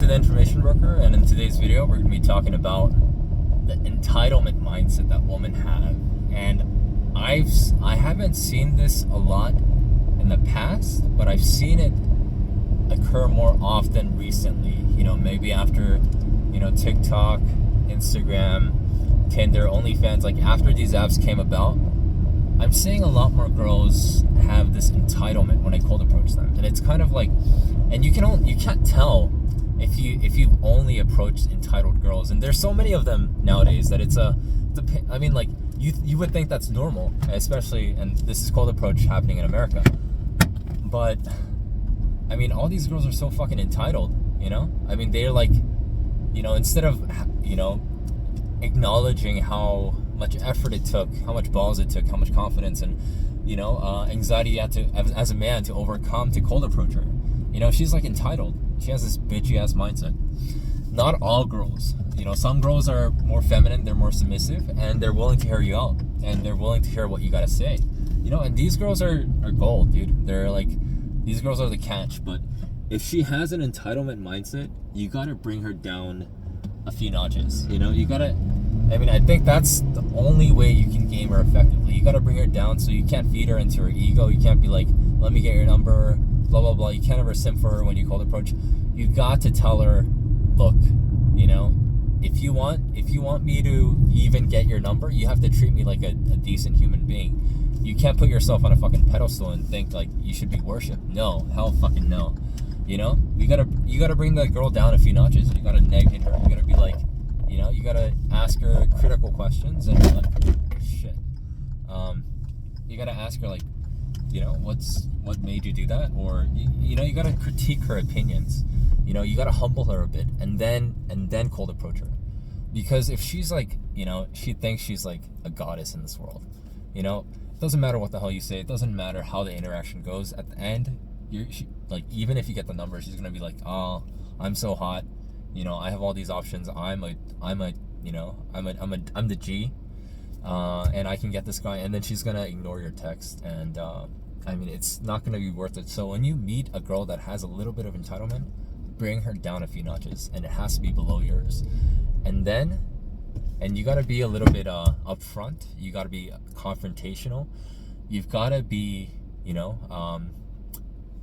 to the Information Broker, and in today's video we're going to be talking about the entitlement mindset that women have. And I haven't seen this a lot in the past, but I've seen it occur more often recently. Maybe after TikTok, Instagram, Tinder, OnlyFans, like after these apps came about, I'm seeing a lot more girls have this entitlement when I cold approach them. And it's kind of like, and you can't tell if you've only approached entitled girls, and there's so many of them nowadays that you would think that's normal, especially, and this is cold approach happening in America. But all these girls are so fucking entitled, they're like, instead of acknowledging how much effort it took, how much balls it took, how much confidence and anxiety you had to, as a man, to overcome to cold approach her. She's like entitled. She has this bitchy ass mindset. Not all girls. Some girls are more feminine, they're more submissive, and they're willing to hear you out, and they're willing to hear what you gotta say. And these girls are gold, dude. They're like, these girls are the catch. But if she has an entitlement mindset, you gotta bring her down a few notches. You gotta, I think that's the only way you can game her effectively. You gotta bring her down, so you can't feed her into her ego. You can't be like, let me get your number, blah blah blah. You can't ever simp for her when you cold approach. You got to tell her, look, if you want me to even get your number, you have to treat me like a decent human being. You can't put yourself on a fucking pedestal and think like you should be worshipped. No, hell fucking no. You gotta bring the girl down a few notches. You gotta neg her. You gotta be like, you gotta ask her critical questions and like, shit. You gotta ask her like, what made you do that? Or you gotta critique her opinions. You gotta humble her a bit, and then cold approach her. Because if she's like, she thinks she's like a goddess in this world. It doesn't matter what the hell you say. It doesn't matter how the interaction goes. At the end, even if you get the number, she's gonna be like, oh, I'm so hot. I have all these options. I'm the G, and I can get this guy. And then she's gonna ignore your text, and it's not gonna be worth it. So when you meet a girl that has a little bit of entitlement, bring her down a few notches, and it has to be below yours. And you gotta be a little bit upfront. You gotta be confrontational. You've gotta be,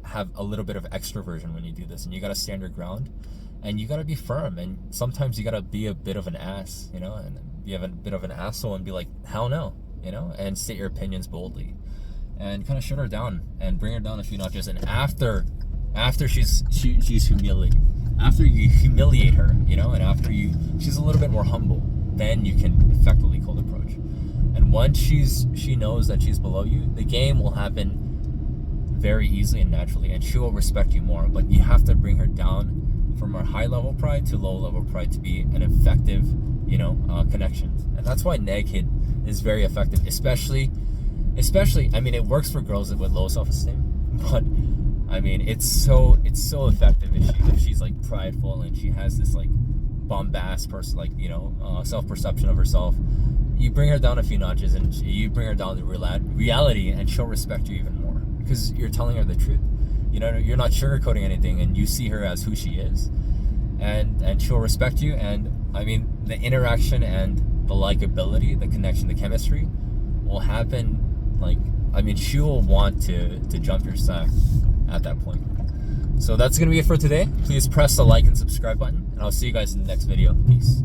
have a little bit of extroversion when you do this, and you gotta stand your ground, and you gotta be firm. And sometimes you gotta be a bit of an ass, and you have a bit of an asshole and be like, hell no, and state your opinions boldly, and kind of shut her down and bring her down a few notches. And after she's humiliated, after you humiliate her, and after she's a little bit more humble, then you can effectively cold approach. And once she knows that she's below you, the game will happen very easily and naturally, and she will respect you more. But you have to bring her down from her high level pride to low level pride to be an effective, connection. And that's why neg hit is very effective, especially, it works for girls with low self-esteem, but it's so effective if she's like prideful and she has this like bombast person, like self-perception of herself. You bring her down a few notches, and you bring her down to reality, and she'll respect you even more because you're telling her the truth. You're not sugarcoating anything, and you see her as who she is, and she'll respect you. And the interaction and the likability, the connection, the chemistry will happen. She will want to jump your stack at that point. So that's gonna be it for today. Please press the like and subscribe button, and I'll see you guys in the next video. Peace.